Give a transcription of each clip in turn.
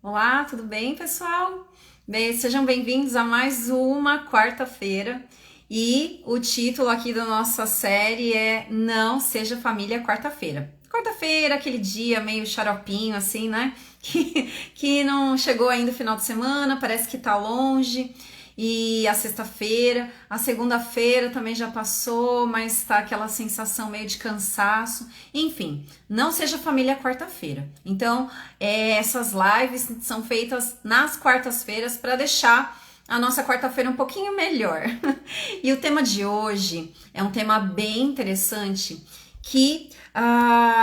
Olá, tudo bem, pessoal? Bem, sejam bem-vindos a mais uma quarta-feira. E o título aqui da nossa série é Não Seja Família Quarta-feira. Quarta-feira, aquele dia meio xaropinho, assim, né? Que não chegou ainda o final de semana, parece que tá longe. E a sexta-feira, a segunda-feira também já passou, mas tá aquela sensação meio de cansaço. Enfim, não seja família quarta-feira. Então, essas lives são feitas nas quartas-feiras para deixar a nossa quarta-feira um pouquinho melhor. E o tema de hoje é um tema bem interessante que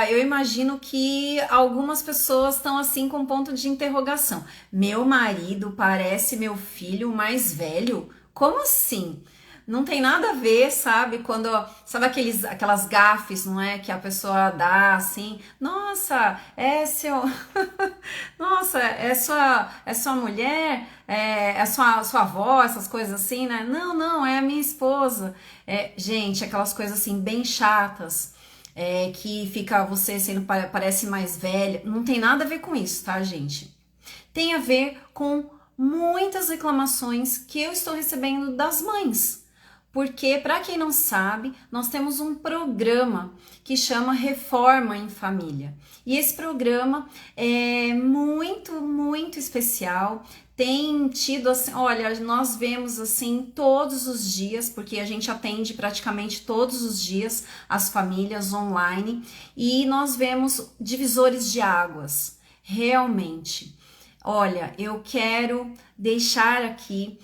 eu imagino que algumas pessoas estão assim com ponto de interrogação. Meu marido parece meu filho mais velho? Como assim? Não tem nada a ver, sabe? Quando, sabe aquelas gafes, não é? Que a pessoa dá assim, nossa, é seu. Nossa, é sua mulher, é sua avó, essas coisas assim, né? Não, não, é a minha esposa. Gente, aquelas coisas assim, bem chatas. Que fica você sendo, parece mais velha. Não tem nada a ver com isso, tá, gente? Tem a ver com muitas reclamações que eu estou recebendo das mães. Porque, para quem não sabe, nós temos um programa que chama Reforma em Família. E esse programa é muito, muito especial. Tem tido assim, olha, nós vemos assim todos os dias, porque a gente atende praticamente todos os dias as famílias online, e nós vemos divisores de águas, realmente. Olha, eu quero deixar aqui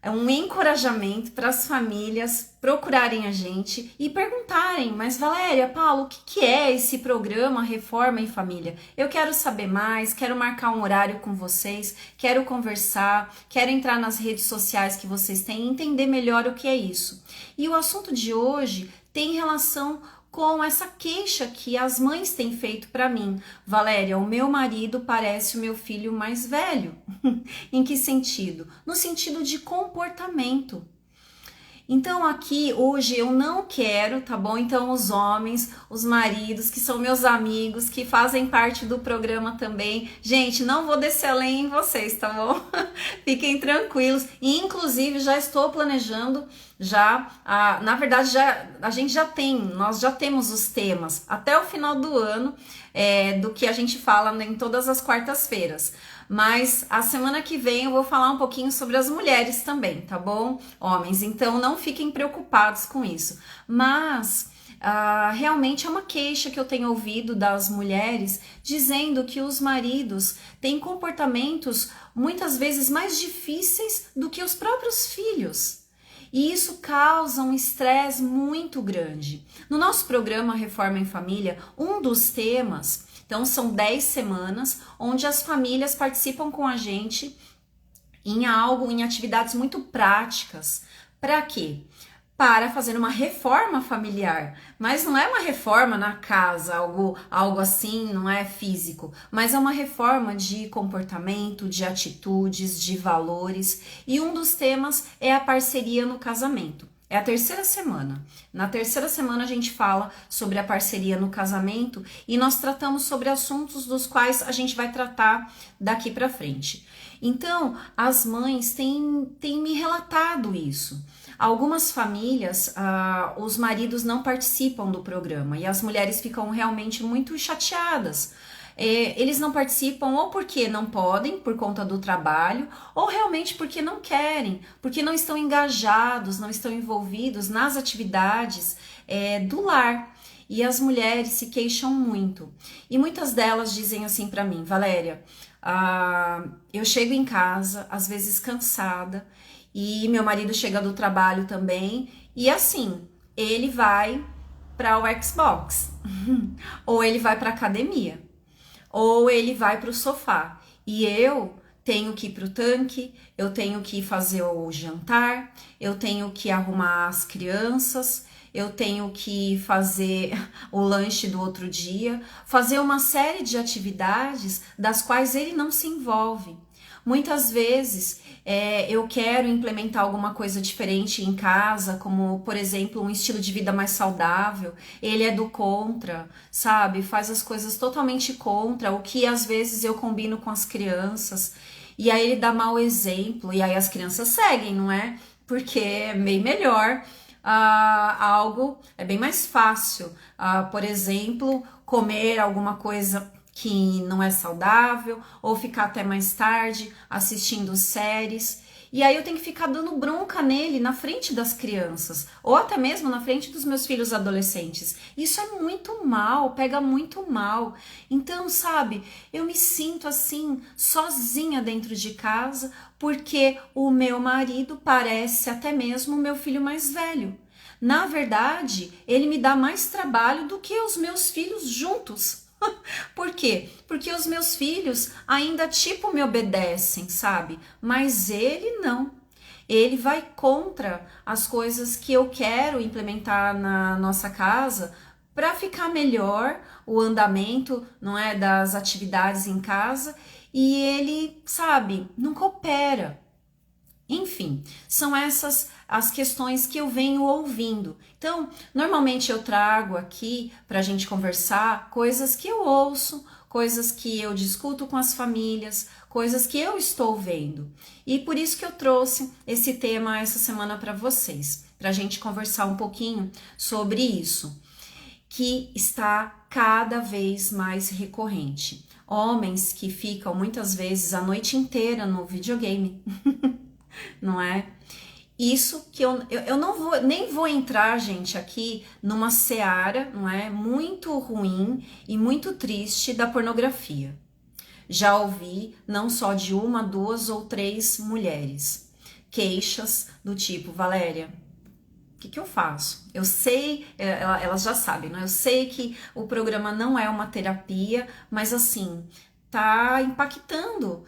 um encorajamento para as famílias procurarem a gente e perguntarem, mas Valéria, Paulo, o que é esse programa Reforma em Família? Eu quero saber mais, quero marcar um horário com vocês, quero conversar, quero entrar nas redes sociais que vocês têm e entender melhor o que é isso. E o assunto de hoje tem relação com essa queixa que as mães têm feito para mim. Valéria, o meu marido parece o meu filho mais velho. Em que sentido? No sentido de comportamento. Então aqui hoje eu não quero, tá bom? Então os homens, os maridos, que são meus amigos, que fazem parte do programa também, gente, não vou descer além em vocês, tá bom? Fiquem tranquilos. E, inclusive já estou planejando, na verdade a gente nós já temos os temas até o final do ano do que a gente fala em todas as quartas-feiras. Mas a semana que vem eu vou falar um pouquinho sobre as mulheres também, tá bom? Homens, então não fiquem preocupados com isso. Mas realmente é uma queixa que eu tenho ouvido das mulheres dizendo que os maridos têm comportamentos muitas vezes mais difíceis do que os próprios filhos. E isso causa um estresse muito grande. No nosso programa Reforma em Família, um dos temas, então são 10 semanas, onde as famílias participam com a gente em atividades muito práticas. Para quê? Para fazer uma reforma familiar, mas não é uma reforma na casa, algo assim, não é físico, mas é uma reforma de comportamento, de atitudes, de valores, e um dos temas é a parceria no casamento. É a terceira semana. Na terceira semana a gente fala sobre a parceria no casamento e nós tratamos sobre assuntos dos quais a gente vai tratar daqui para frente. Então, as mães têm me relatado isso. Algumas famílias, os maridos não participam do programa e as mulheres ficam realmente muito chateadas. Eles não participam ou porque não podem, por conta do trabalho, ou realmente porque não querem, porque não estão engajados, não estão envolvidos nas atividades do lar. E as mulheres se queixam muito. E muitas delas dizem assim para mim, Valéria, eu chego em casa, às vezes cansada, e meu marido chega do trabalho também, e assim, ele vai para o Xbox, ou ele vai para academia, ou ele vai para o sofá, e eu tenho que ir para o tanque, eu tenho que fazer o jantar, eu tenho que arrumar as crianças, eu tenho que fazer o lanche do outro dia, fazer uma série de atividades das quais ele não se envolve. Muitas vezes eu quero implementar alguma coisa diferente em casa, como, por exemplo, um estilo de vida mais saudável. Ele é do contra, sabe? Faz as coisas totalmente contra, o que às vezes eu combino com as crianças. E aí ele dá mau exemplo, e aí as crianças seguem, não é? Porque é bem melhor. Algo é bem mais fácil, por exemplo, comer alguma coisa que não é saudável, ou ficar até mais tarde assistindo séries. E aí eu tenho que ficar dando bronca nele na frente das crianças, ou até mesmo na frente dos meus filhos adolescentes. Isso é muito mal, pega muito mal. Então, sabe, eu me sinto assim, sozinha dentro de casa, porque o meu marido parece até mesmo o meu filho mais velho. Na verdade, ele me dá mais trabalho do que os meus filhos juntos. Por quê? Porque os meus filhos ainda tipo me obedecem, sabe? Mas ele não. Ele vai contra as coisas que eu quero implementar na nossa casa para ficar melhor o andamento, não é, das atividades em casa, e ele, sabe, não coopera. Enfim, são essas as questões que eu venho ouvindo. Então, normalmente eu trago aqui para a gente conversar coisas que eu ouço, coisas que eu discuto com as famílias, coisas que eu estou vendo. E por isso que eu trouxe esse tema essa semana para vocês, para a gente conversar um pouquinho sobre isso, que está cada vez mais recorrente. Homens que ficam muitas vezes a noite inteira no videogame. Não é? Isso que eu não vou, nem vou entrar, gente, aqui numa seara, não é? Muito ruim e muito triste da pornografia. Já ouvi, não só de uma, duas ou três mulheres, queixas do tipo, Valéria, o que eu faço? Eu sei, elas já sabem, né? Eu sei que o programa não é uma terapia, mas assim, tá impactando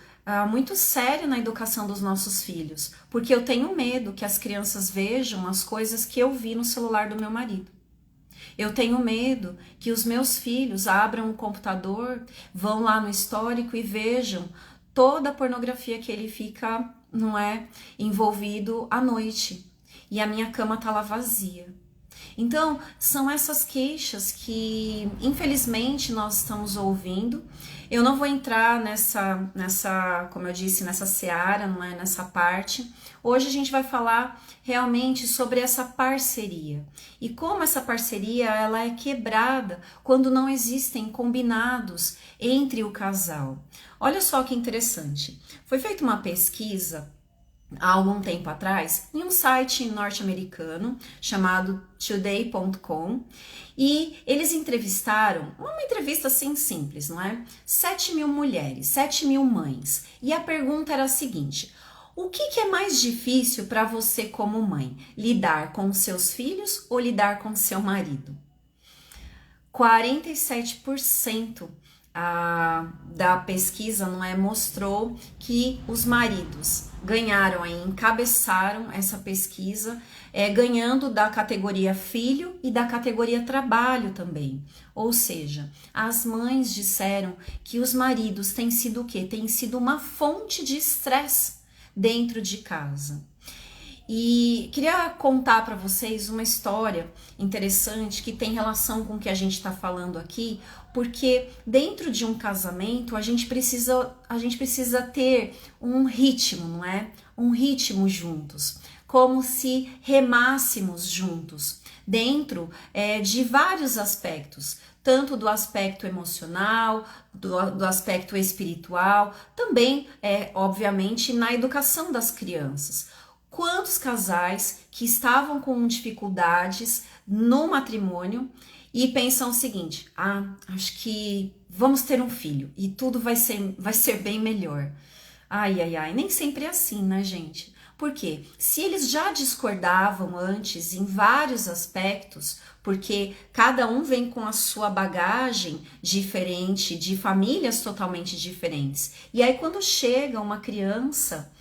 muito sério na educação dos nossos filhos, porque eu tenho medo que as crianças vejam as coisas que eu vi no celular do meu marido. Eu tenho medo que os meus filhos abram o computador, vão lá no histórico e vejam toda a pornografia que ele fica, não é, envolvido à noite. E a minha cama tá lá vazia. Então, são essas queixas que, infelizmente, nós estamos ouvindo. Eu não vou entrar nessa, como eu disse, nessa seara, não é, nessa parte. Hoje a gente vai falar realmente sobre essa parceria e como essa parceria ela é quebrada quando não existem combinados entre o casal. Olha só que interessante. Foi feita uma pesquisa há algum tempo atrás, em um site norte-americano chamado today.com, e eles entrevistaram, uma entrevista assim simples, não é? 7.000 mulheres, 7.000 mães, e a pergunta era a seguinte: o que é mais difícil para você como mãe? Lidar com seus filhos ou lidar com seu marido? 47% da pesquisa, não é, mostrou que os maridos ganharam, encabeçaram essa pesquisa, ganhando da categoria filho e da categoria trabalho também. Ou seja, as mães disseram que os maridos têm sido o quê? Têm sido uma fonte de estresse dentro de casa. E queria contar para vocês uma história interessante que tem relação com o que a gente está falando aqui, porque dentro de um casamento a gente precisa ter um ritmo, não é? Um ritmo juntos, como se remássemos juntos, dentro de vários aspectos, tanto do aspecto emocional, do aspecto espiritual, também, obviamente, na educação das crianças. Quantos casais que estavam com dificuldades no matrimônio e pensam o seguinte: acho que vamos ter um filho e tudo vai ser bem melhor. Ai, nem sempre é assim, né, gente? Porque se eles já discordavam antes em vários aspectos, porque cada um vem com a sua bagagem diferente, de famílias totalmente diferentes, e aí quando chega uma criança,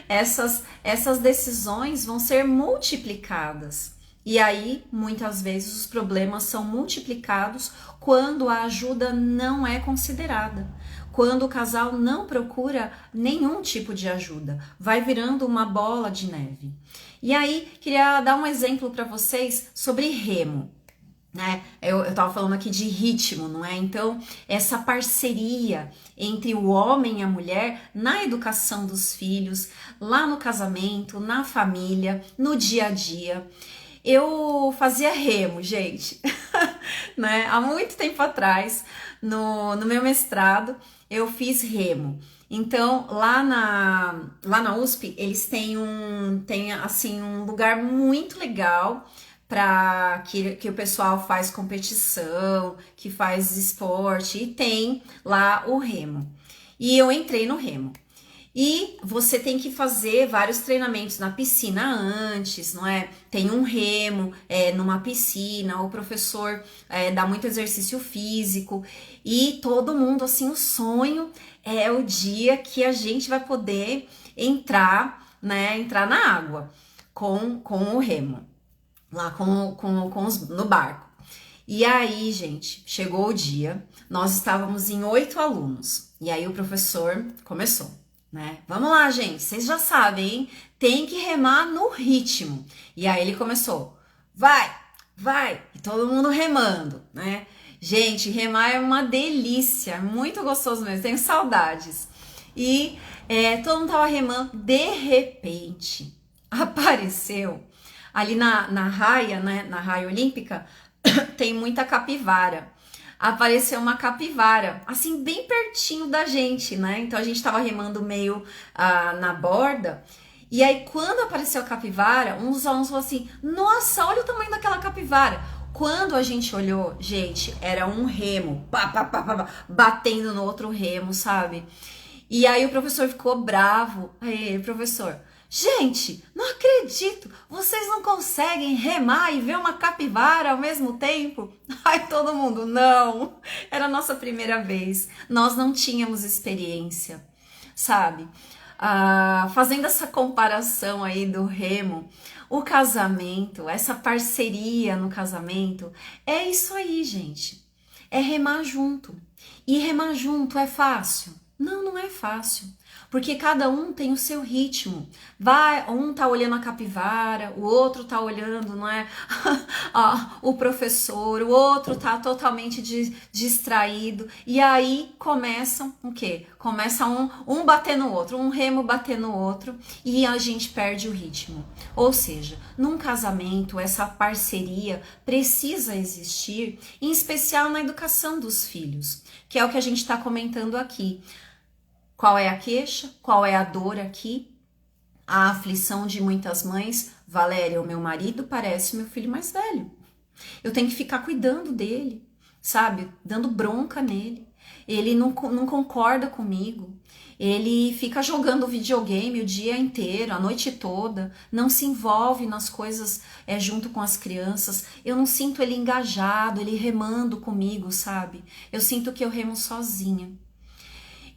essas decisões vão ser multiplicadas, E aí, muitas vezes, os problemas são multiplicados quando a ajuda não é considerada. Quando o casal não procura nenhum tipo de ajuda, vai virando uma bola de neve. E aí, queria dar um exemplo para vocês sobre remo. Né? Eu tava falando aqui de ritmo, não é? Então, essa parceria entre o homem e a mulher na educação dos filhos, lá no casamento, na família, no dia a dia. Eu fazia remo, gente, né? Há muito tempo atrás, no meu mestrado, eu fiz remo. Então, lá na USP, eles têm assim, um lugar muito legal para que o pessoal faz competição, que faz esporte, e tem lá o remo. E eu entrei no remo. E você tem que fazer vários treinamentos na piscina antes, não é? Tem um remo numa piscina, o professor dá muito exercício físico e todo mundo, assim, o sonho é o dia que a gente vai poder entrar, né? Entrar na água com o remo, lá no barco. E aí, gente, chegou o dia, nós estávamos em 8 alunos, e aí o professor começou. Né? Vamos lá, gente, vocês já sabem, hein? Tem que remar no ritmo. E aí ele começou, vai, vai, e todo mundo remando, né? Gente, remar é uma delícia, é muito gostoso mesmo, tenho saudades. E todo mundo tava remando, de repente apareceu ali na raia, né? Na raia olímpica, tem muita capivara. Apareceu uma capivara, assim, bem pertinho da gente, né? Então a gente tava remando meio na borda. E aí, quando apareceu a capivara, um dos alunos falou assim: nossa, olha o tamanho daquela capivara. Quando a gente olhou, gente, era um remo, pá, pá, pá, pá, batendo no outro remo, sabe? E aí o professor ficou bravo. Aí, professor, gente, não acredito, vocês não conseguem remar e ver uma capivara ao mesmo tempo? Ai, todo mundo, não, era a nossa primeira vez, nós não tínhamos experiência, sabe? Fazendo essa comparação aí do remo, o casamento, essa parceria no casamento, é isso aí, gente, é remar junto. E remar junto é fácil? Não, não é fácil. Porque cada um tem o seu ritmo. Um tá olhando a capivara, o outro tá olhando, não é? O professor, o outro tá totalmente distraído. E aí começam o quê? Começa um bater no outro, um remo bater no outro, e a gente perde o ritmo. Ou seja, num casamento, essa parceria precisa existir, em especial na educação dos filhos, que é o que a gente está comentando aqui. Qual é a queixa? Qual é a dor aqui? A aflição de muitas mães. Valéria, o meu marido parece meu filho mais velho. Eu tenho que ficar cuidando dele, sabe? Dando bronca nele. Ele não concorda comigo. Ele fica jogando videogame o dia inteiro, a noite toda. Não se envolve nas coisas junto com as crianças. Eu não sinto ele engajado, ele remando comigo, sabe? Eu sinto que eu remo sozinha.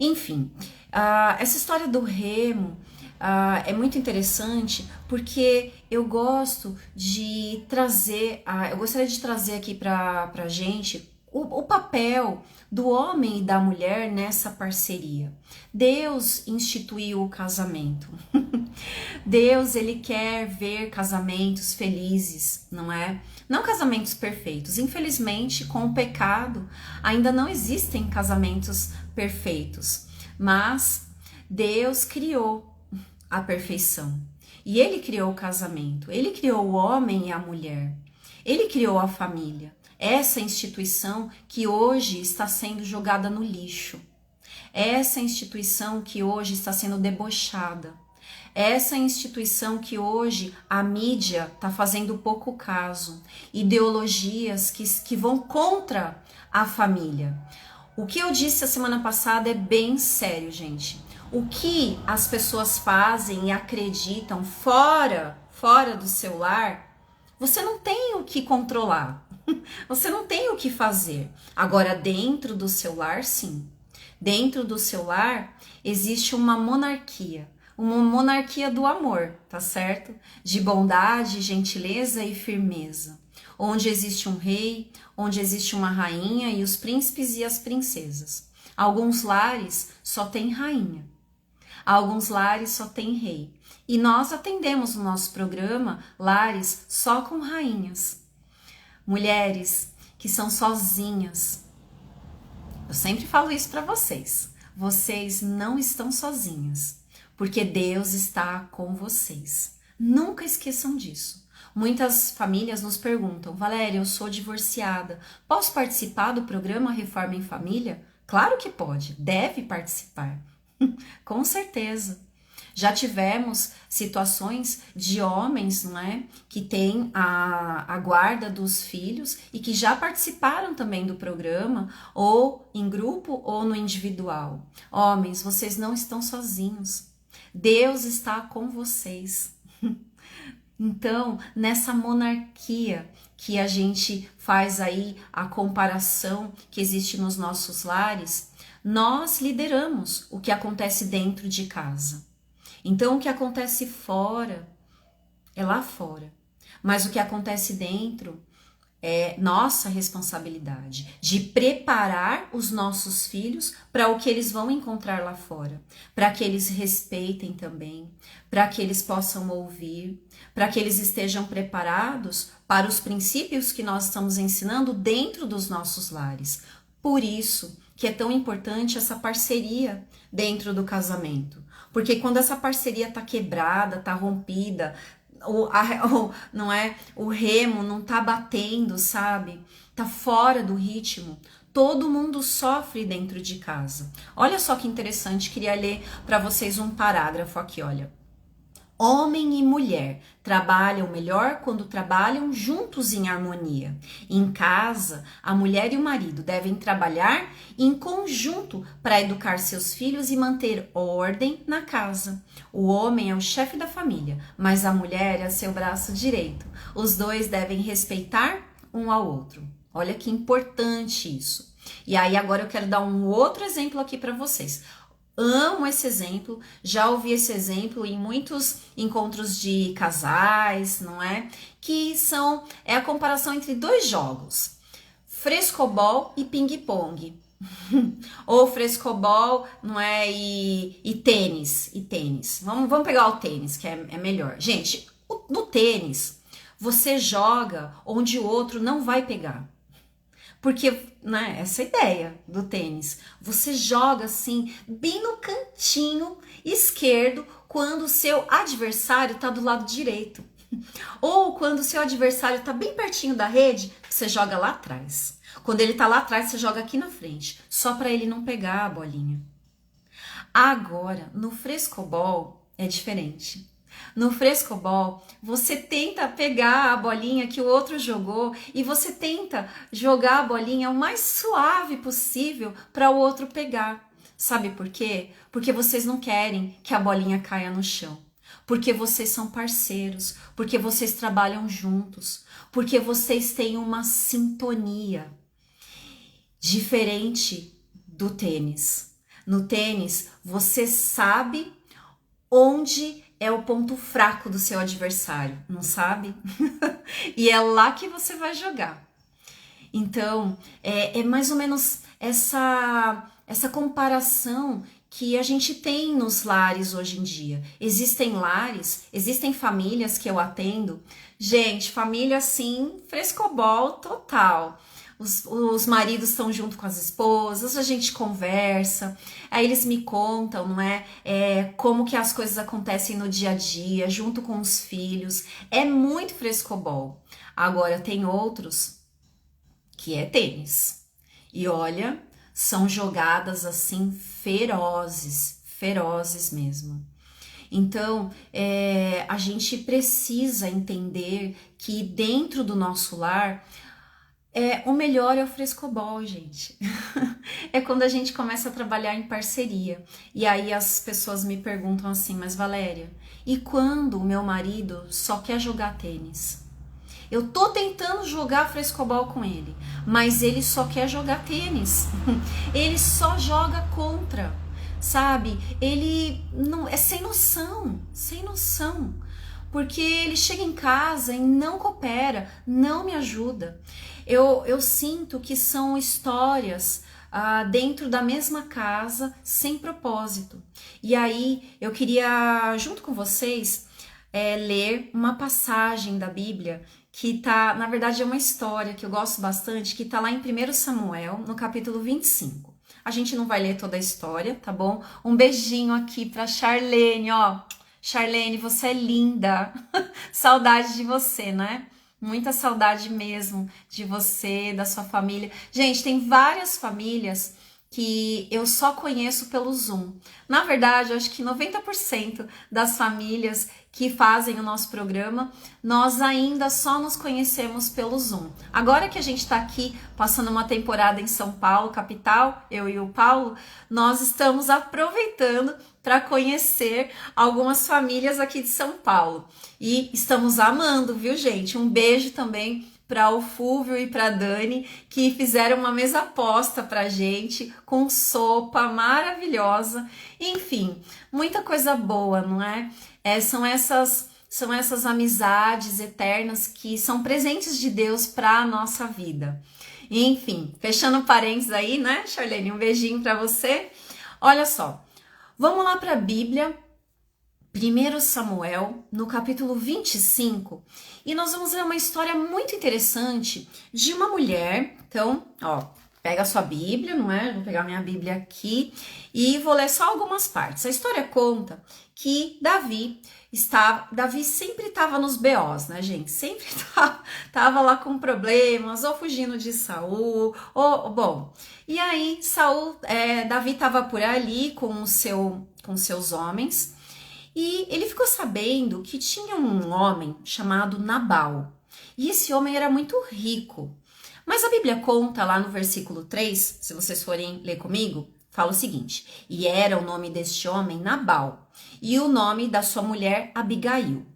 Enfim, essa história do remo é muito interessante porque eu gosto de trazer, eu gostaria de trazer aqui pra gente o papel do homem e da mulher nessa parceria. Deus instituiu o casamento. Deus, ele quer ver casamentos felizes, não é? Não casamentos perfeitos. Infelizmente, com o pecado, ainda não existem casamentos perfeitos. Mas Deus criou a perfeição. E ele criou o casamento. Ele criou o homem e a mulher. Ele criou a família. Essa instituição que hoje está sendo jogada no lixo. Essa instituição que hoje está sendo debochada. Essa instituição que hoje a mídia está fazendo pouco caso. Ideologias que vão contra a família. O que eu disse a semana passada é bem sério, gente. O que as pessoas fazem e acreditam fora do seu lar, você não tem o que controlar. Você não tem o que fazer. Agora, dentro do seu lar, sim. Dentro do seu lar existe uma monarquia uma monarquia do amor, tá certo? De bondade, gentileza e firmeza. Onde existe um rei, onde existe uma rainha e os príncipes e as princesas. Alguns lares só tem rainha. Alguns lares só tem rei. E nós atendemos no nosso programa lares só com rainhas. Mulheres que são sozinhas. Eu sempre falo isso para vocês. Vocês não estão sozinhas, porque Deus está com vocês. Nunca esqueçam disso. Muitas famílias nos perguntam: Valéria, eu sou divorciada, posso participar do programa Reforma em Família? Claro que pode, deve participar. Com certeza. Já tivemos situações de homens, não é, que têm a guarda dos filhos e que já participaram também do programa, ou em grupo ou no individual. Homens, vocês não estão sozinhos. Deus está com vocês. Então, nessa monarquia que a gente faz aí a comparação que existe nos nossos lares, nós lideramos o que acontece dentro de casa. Então, o que acontece fora é lá fora, mas o que acontece dentro é nossa responsabilidade de preparar os nossos filhos para o que eles vão encontrar lá fora, para que eles respeitem também, para que eles possam ouvir, para que eles estejam preparados para os princípios que nós estamos ensinando dentro dos nossos lares. Por isso que é tão importante essa parceria dentro do casamento. Porque quando essa parceria tá quebrada, tá rompida, não é, o remo não tá batendo, sabe? Tá fora do ritmo. Todo mundo sofre dentro de casa. Olha só que interessante, queria ler para vocês um parágrafo aqui, olha. Homem e mulher trabalham melhor quando trabalham juntos em harmonia. Em casa, a mulher e o marido devem trabalhar em conjunto para educar seus filhos e manter ordem na casa. O homem é o chefe da família, mas a mulher é seu braço direito. Os dois devem respeitar um ao outro. Olha que importante isso. E aí agora eu quero dar um outro exemplo aqui para vocês. Amo esse exemplo, já ouvi esse exemplo em muitos encontros de casais, não é? Que é a comparação entre dois jogos, frescobol e ping-pong. Ou frescobol, não é? E tênis. Vamos pegar o tênis, que é melhor. Gente, no tênis, você joga onde o outro não vai pegar. Porque, né, essa é a ideia do tênis. Você joga assim, bem no cantinho esquerdo, quando o seu adversário está do lado direito. Ou quando o seu adversário está bem pertinho da rede, você joga lá atrás. Quando ele está lá atrás, você joga aqui na frente, só para ele não pegar a bolinha. Agora, no frescobol é diferente. No frescobol, você tenta pegar a bolinha que o outro jogou e você tenta jogar a bolinha o mais suave possível para o outro pegar. Sabe por quê? Porque vocês não querem que a bolinha caia no chão. Porque vocês são parceiros, porque vocês trabalham juntos, porque vocês têm uma sintonia diferente do tênis. No tênis, você sabe onde é o ponto fraco do seu adversário, não sabe? E é lá que você vai jogar. Então, é mais ou menos essa comparação que a gente tem nos lares hoje em dia. Existem lares, existem famílias que eu atendo. Gente, família assim, frescobol total. Os maridos estão junto com as esposas, a gente conversa, aí eles me contam, não é? Como que as coisas acontecem no dia a dia, junto com os filhos. É muito frescobol. Agora, tem outros que é tênis. E olha, são jogadas assim ferozes mesmo. Então, a gente precisa entender que dentro do nosso lar, o melhor é o frescobol, gente. É quando a gente começa a trabalhar em parceria. E aí as pessoas me perguntam assim, mas Valéria, e quando o meu marido só quer jogar tênis? Eu tô tentando jogar frescobol com ele, mas ele só quer jogar tênis. Ele só joga contra. sabe? Ele não é sem noção, sem noção. Porque ele chega em casa e não coopera, não me ajuda. Eu sinto que são histórias dentro da mesma casa, sem propósito. E aí eu queria, junto com vocês, ler uma passagem da Bíblia que tá, na verdade é uma história que eu gosto bastante, que tá lá em 1 Samuel, no capítulo 25. A gente não vai ler toda a história, tá bom? Um beijinho aqui pra Charlene, ó. Charlene, você é linda. Saudade de você, né? Muita saudade mesmo de você, da sua família. Gente, tem várias famílias que eu só conheço pelo Zoom. Na verdade, eu acho que 90% das famílias que fazem o nosso programa, nós ainda só nos conhecemos pelo Zoom. Agora que a gente está aqui passando uma temporada em São Paulo, capital, eu e o Paulo, nós estamos aproveitando para conhecer algumas famílias aqui de São Paulo. E estamos amando, viu, gente? Um beijo também para o Fúvio e para Dani, que fizeram uma mesa posta pra gente, com sopa maravilhosa. Enfim, muita coisa boa, não é? São essas amizades eternas que são presentes de Deus para a nossa vida. Enfim, fechando parênteses aí, né, Charlene? Um beijinho para você. Olha só, vamos lá para a Bíblia, 1 Samuel, no capítulo 25, e nós vamos ver uma história muito interessante de uma mulher. Então, ó, pega a sua Bíblia, não é? Vou pegar minha Bíblia aqui e vou ler só algumas partes. A história conta que Davi sempre estava nos BOs, né, gente? Sempre tava lá com problemas, ou fugindo de Saul, ou bom. E aí, Davi estava por ali com seus homens. E ele ficou sabendo que tinha um homem chamado Nabal. E esse homem era muito rico. Mas a Bíblia conta lá no versículo 3, se vocês forem ler comigo, fala o seguinte: e era o nome deste homem Nabal, e o nome da sua mulher Abigail.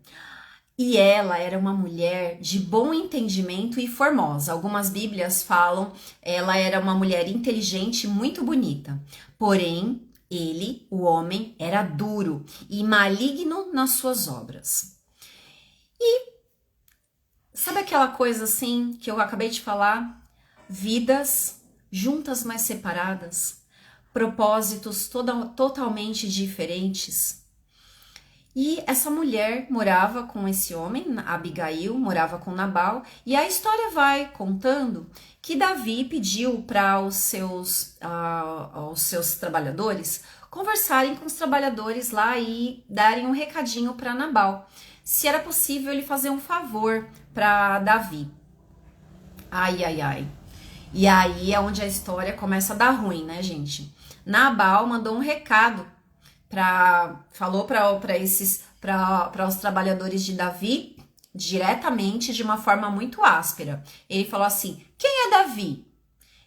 E ela era uma mulher de bom entendimento e formosa. Algumas Bíblias falam ela era uma mulher inteligente e muito bonita. Porém, ele, o homem, era duro e maligno nas suas obras. E sabe aquela coisa assim que eu acabei de falar? Vidas juntas, mas separadas, propósitos totalmente diferentes. E essa mulher morava com esse homem, Abigail, morava com Nabal, e a história vai contando que Davi pediu para os seus trabalhadores conversarem com os trabalhadores lá e darem um recadinho para Nabal, se era possível ele fazer um favor para Davi. Ai, ai, ai. E aí é onde a história começa a dar ruim, né, gente? Nabal mandou um recado, falou para os trabalhadores de Davi diretamente, de uma forma muito áspera. Ele falou assim: quem é Davi?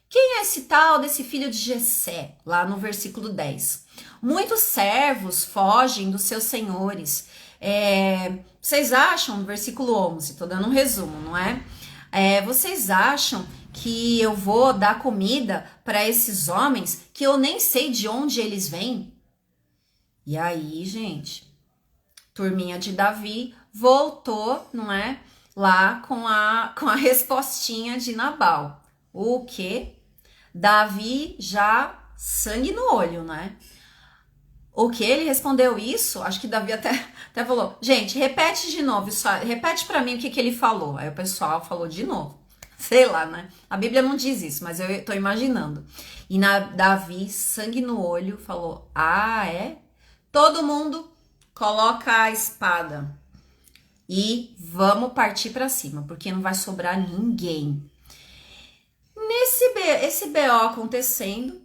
Quem é esse tal desse filho de Jessé? Lá no versículo 10. Muitos servos fogem dos seus senhores. Vocês acham, no versículo 11, tô dando um resumo, não é? Vocês acham que eu vou dar comida para esses homens que eu nem sei de onde eles vêm? E aí, gente, turminha de Davi voltou, não é? Lá com a respostinha de Nabal. O quê? Davi já sangue no olho, né? O que? Ele respondeu isso? Acho que Davi até falou: gente, repete de novo, repete pra mim o que ele falou. Aí o pessoal falou de novo. Sei lá, né? A Bíblia não diz isso, mas eu tô imaginando. E Davi, sangue no olho, falou: ah, é? Todo mundo coloca a espada e vamos partir pra cima, porque não vai sobrar ninguém. Esse BO acontecendo,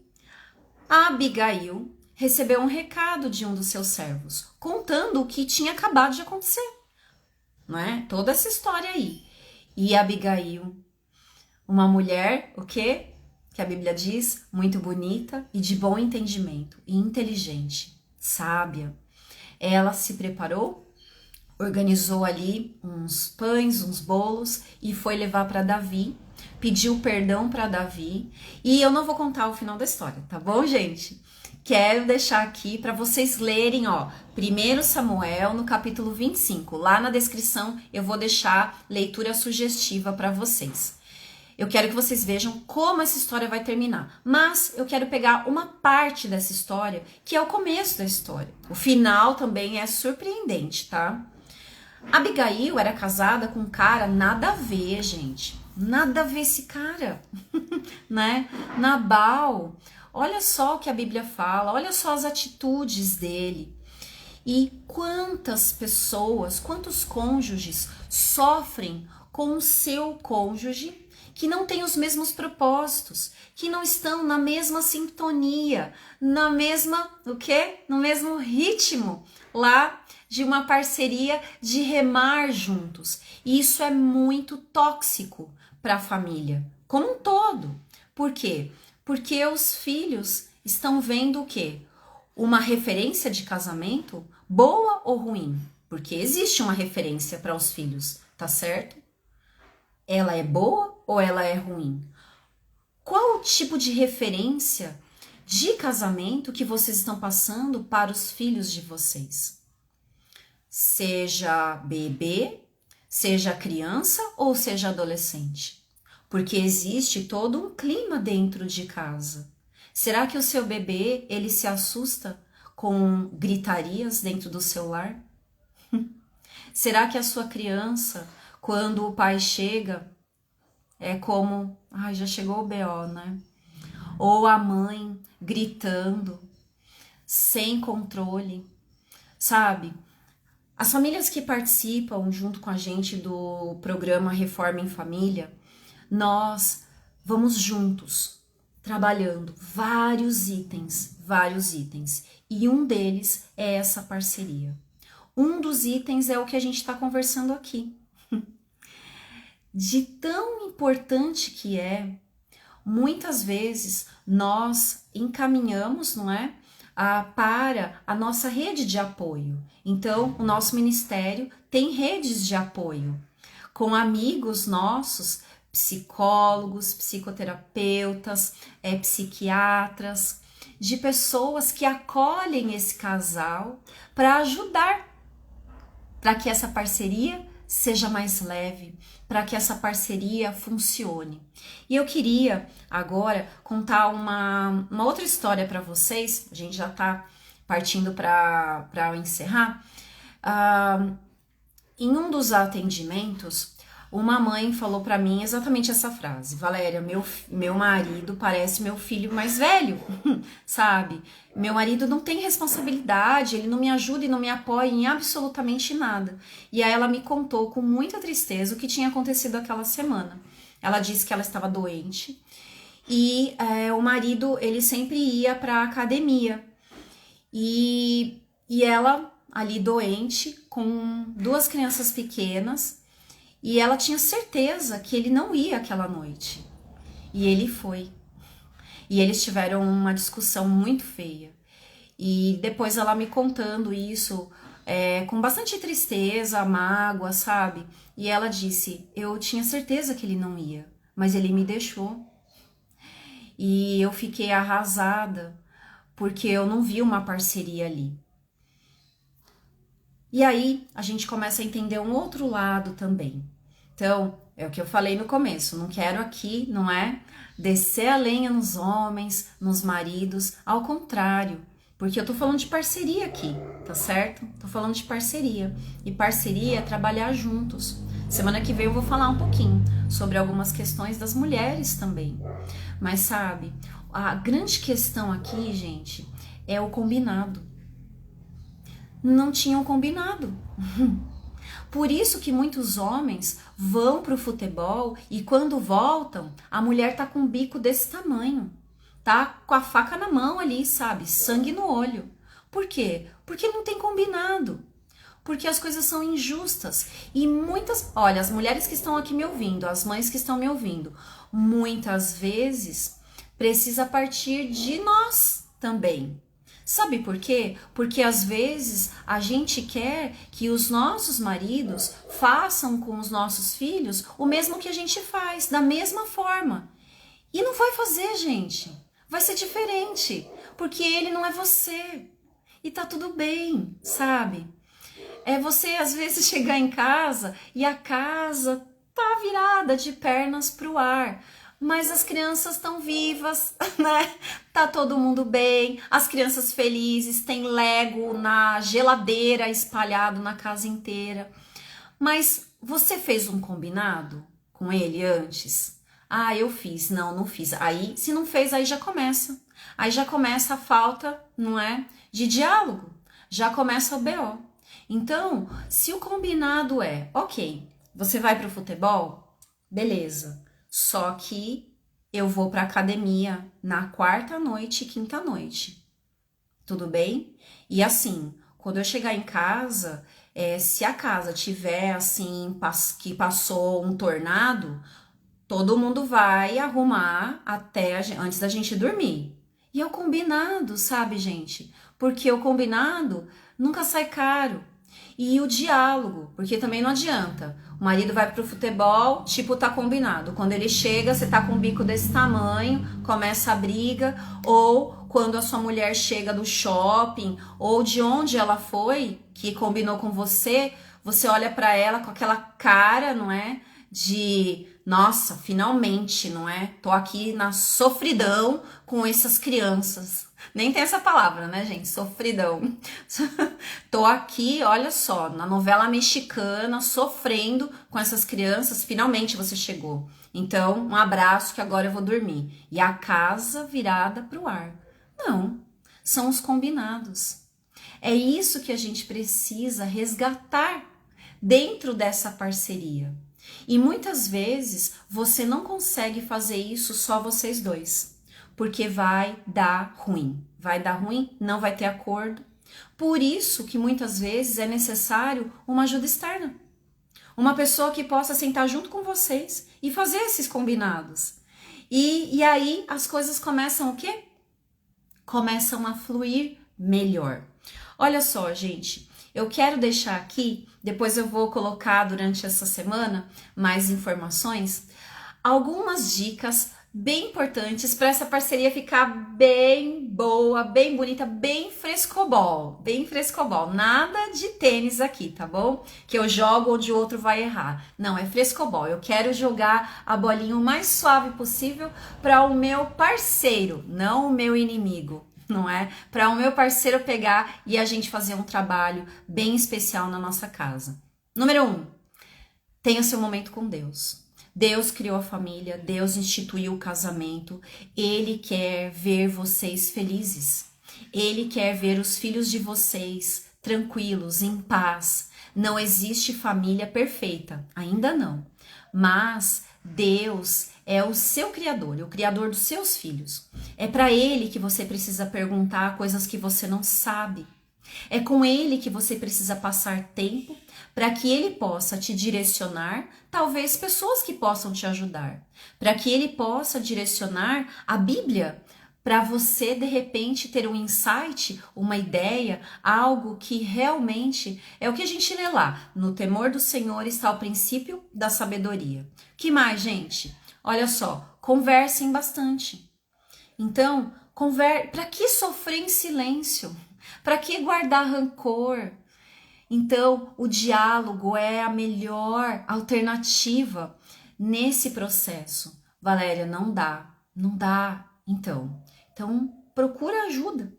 a Abigail recebeu um recado de um dos seus servos, contando o que tinha acabado de acontecer, não é? Toda essa história aí. E a Abigail, uma mulher, o quê? Que a Bíblia diz, muito bonita e de bom entendimento, e inteligente, sábia. Ela se preparou, organizou ali uns pães, uns bolos e foi levar para Davi, pediu perdão para Davi. E eu não vou contar o final da história, tá bom, gente? quero deixar aqui para vocês lerem, ó, 1 Samuel no capítulo 25. Lá na descrição eu vou deixar leitura sugestiva para vocês. Eu quero que vocês vejam como essa história vai terminar. Mas eu quero pegar uma parte dessa história, que é o começo da história. O final também é surpreendente, tá? Abigail era casada com um cara nada a ver, gente. Nada a ver esse cara, né? Nabal. Olha só o que a Bíblia fala, olha só as atitudes dele. E quantas pessoas, quantos cônjuges sofrem com o seu cônjuge que não tem os mesmos propósitos, que não estão na mesma sintonia, na mesma, o quê? No mesmo ritmo lá de uma parceria de remar juntos. E isso é muito tóxico para a família como um todo. Por quê? Porque os filhos estão vendo o quê? Uma referência de casamento, boa ou ruim? Porque existe uma referência para os filhos, tá certo? Ela é boa ou ela é ruim? Qual o tipo de referência de casamento que vocês estão passando para os filhos de vocês? Seja bebê, seja criança ou seja adolescente? Porque existe todo um clima dentro de casa. Será que o seu bebê, ele se assusta com gritarias dentro do seu lar? Será que a sua criança, quando o pai chega, é como, ai, já chegou o BO, né? Ou a mãe gritando, sem controle, sabe? As famílias que participam junto com a gente do programa Reforma em Família, nós vamos juntos, trabalhando vários itens, e um deles é essa parceria. Um dos itens é o que a gente está conversando aqui. De tão importante que é, muitas vezes nós encaminhamos, não é? Para a nossa rede de apoio. Então, o nosso ministério tem redes de apoio com amigos nossos, psicólogos, psicoterapeutas, psiquiatras, de pessoas que acolhem esse casal para ajudar, para que essa parceria seja mais leve, para que essa parceria funcione. E eu queria agora contar uma outra história para vocês, a gente já está partindo para encerrar. Em um dos atendimentos, uma mãe falou para mim exatamente essa frase: Valéria, meu marido parece meu filho mais velho, sabe? Meu marido não tem responsabilidade, ele não me ajuda e não me apoia em absolutamente nada. E aí ela me contou com muita tristeza o que tinha acontecido aquela semana. Ela disse que ela estava doente e o marido, ele sempre ia para a academia. E ela ali doente, com 2 crianças pequenas, e ela tinha certeza que ele não ia aquela noite. E ele foi. E eles tiveram uma discussão muito feia. E depois ela me contando isso, com bastante tristeza, mágoa, sabe? E ela disse, eu tinha certeza que ele não ia, mas ele me deixou. E eu fiquei arrasada, porque eu não vi uma parceria ali. E aí a gente começa a entender um outro lado também. Então, é o que eu falei no começo, não quero aqui, não é, descer a lenha nos homens, nos maridos, ao contrário, porque eu tô falando de parceria aqui, tá certo? Tô falando de parceria, e parceria é trabalhar juntos. Semana que vem eu vou falar um pouquinho sobre algumas questões das mulheres também, mas sabe, a grande questão aqui, gente, é o combinado. Não tinham combinado. Por isso que muitos homens vão pro futebol e quando voltam, a mulher tá com um bico desse tamanho. Tá com a faca na mão ali, sabe? Sangue no olho. Por quê? Porque não tem combinado. Porque as coisas são injustas. E muitas... Olha, as mulheres que estão aqui me ouvindo, as mães que estão me ouvindo, muitas vezes precisa partir de nós também. Sabe por quê? Porque às vezes a gente quer que os nossos maridos façam com os nossos filhos o mesmo que a gente faz, da mesma forma. E não vai fazer, gente. Vai ser diferente. porque ele não é você. E tá tudo bem, sabe? É você às vezes chegar em casa e a casa tá virada de pernas pro ar, mas as crianças estão vivas, né? Tá todo mundo bem, as crianças felizes, tem Lego na geladeira espalhado na casa inteira. Mas você fez um combinado com ele antes? Ah, eu fiz. Não, não fiz. Aí, se não fez, aí já começa. Aí já começa a falta, não é? De diálogo. Já começa o BO. Então, se o combinado é, ok, você vai pro futebol? Beleza. Só que eu vou pra academia na quarta noite e quinta noite. Tudo bem? E assim, quando eu chegar em casa, se a casa tiver assim, que passou um tornado, todo mundo vai arrumar até antes da gente dormir. E é o combinado, sabe, gente? Porque o combinado nunca sai caro. E o diálogo, porque também não adianta. O marido vai pro futebol, tipo, tá combinado. Quando ele chega, você tá com um bico desse tamanho, começa a briga, ou quando a sua mulher chega do shopping, ou de onde ela foi, que combinou com você, você olha pra ela com aquela cara, não é? De, nossa, finalmente, não é? Tô aqui na sofridão com essas crianças. Nem tem essa palavra, né, gente? Sofridão. Tô aqui, olha só, na novela mexicana, sofrendo com essas crianças. Finalmente você chegou. Então, um abraço que agora eu vou dormir. E a casa virada pro ar. Não, são os combinados. É isso que a gente precisa resgatar dentro dessa parceria. E muitas vezes você não consegue fazer isso só vocês dois, porque vai dar ruim. Vai dar ruim, não vai ter acordo. Por isso que muitas vezes é necessário uma ajuda externa. Uma pessoa que possa sentar junto com vocês e fazer esses combinados. E aí as coisas começam o quê? Começam a fluir melhor. Olha só, gente, eu quero deixar aqui, depois eu vou colocar durante essa semana mais informações, algumas dicas bem importantes para essa parceria ficar bem boa, bem bonita, bem frescobol, bem frescobol. Nada de tênis aqui, tá bom? Que eu jogo onde o outro vai errar. Não, é frescobol. Eu quero jogar a bolinha o mais suave possível para o meu parceiro, não o meu inimigo. Não é? Para o meu parceiro pegar e a gente fazer um trabalho bem especial na nossa casa. Número 1, tenha seu momento com Deus. Deus criou a família, Deus instituiu o casamento, Ele quer ver vocês felizes. Ele quer ver os filhos de vocês tranquilos, em paz. Não existe família perfeita, ainda não. Mas Deus é o seu criador, é o criador dos seus filhos. É para ele que você precisa perguntar coisas que você não sabe. É com ele que você precisa passar tempo para que ele possa te direcionar, talvez pessoas que possam te ajudar, para que ele possa direcionar a Bíblia, para você de repente ter um insight, uma ideia, algo que realmente é o que a gente lê lá. No temor do Senhor está o princípio da sabedoria. Que mais, gente? Olha só, conversem bastante. Então, para que sofrer em silêncio? Para que guardar rancor? Então, o diálogo é a melhor alternativa nesse processo. Valéria, não dá. Então, procura ajuda.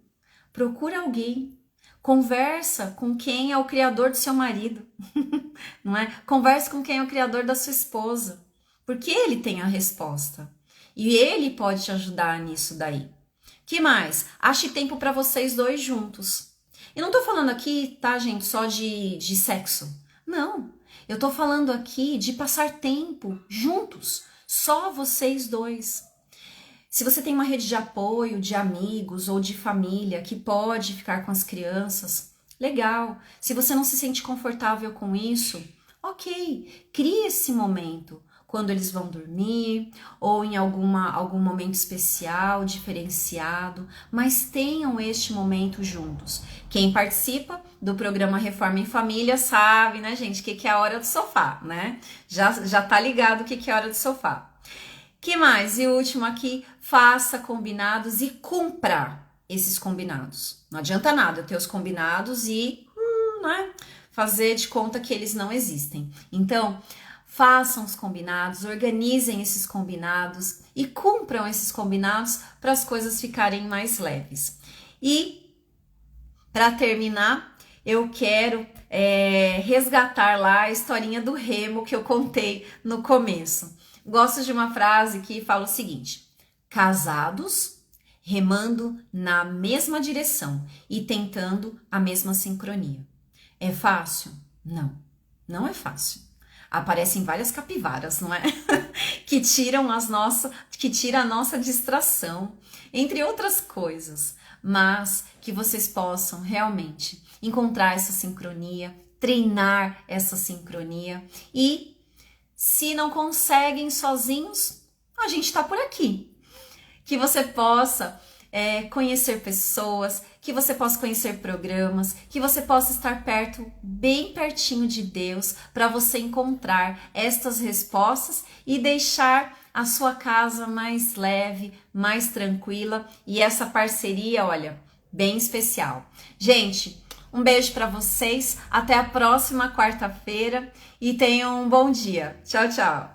Procura alguém. Conversa com quem é o criador do seu marido, não é? Conversa com quem é o criador da sua esposa, porque ele tem a resposta e ele pode te ajudar nisso daí. Que mais? Ache tempo para vocês dois juntos. Eu não tô falando aqui, tá, gente, só de sexo. Não, eu tô falando aqui de passar tempo juntos, só vocês dois. Se você tem uma rede de apoio, de amigos ou de família que pode ficar com as crianças, legal. Se você não se sente confortável com isso, ok, crie esse momento quando eles vão dormir ou em algum momento especial, diferenciado, mas tenham este momento juntos. Quem participa do programa Reforma em Família sabe, né, gente, o que é a hora do sofá, né? Já tá ligado o que é a hora do sofá. Que mais? E o último aqui, faça combinados e cumpra. esses combinados. Não adianta nada eu ter os combinados e né, fazer de conta que eles não existem. Então, façam os combinados, organizem esses combinados e cumpram esses combinados para as coisas ficarem mais leves. E, para terminar, eu quero resgatar lá a historinha do remo que eu contei no começo. Gosto de uma frase que fala o seguinte: casados remando na mesma direção e tentando a mesma sincronia. É fácil? Não, não é fácil. Aparecem várias capivaras, não é? que tiram a nossa distração, entre outras coisas, mas que vocês possam realmente encontrar essa sincronia, treinar essa sincronia e se não conseguem sozinhos, a gente está por aqui. Que você possa conhecer pessoas, que você possa conhecer programas, que você possa estar perto, bem pertinho de Deus, para você encontrar estas respostas e deixar a sua casa mais leve, mais tranquila e essa parceria, olha, bem especial. Gente, um beijo para vocês, até a próxima quarta-feira e tenham um bom dia. Tchau, tchau!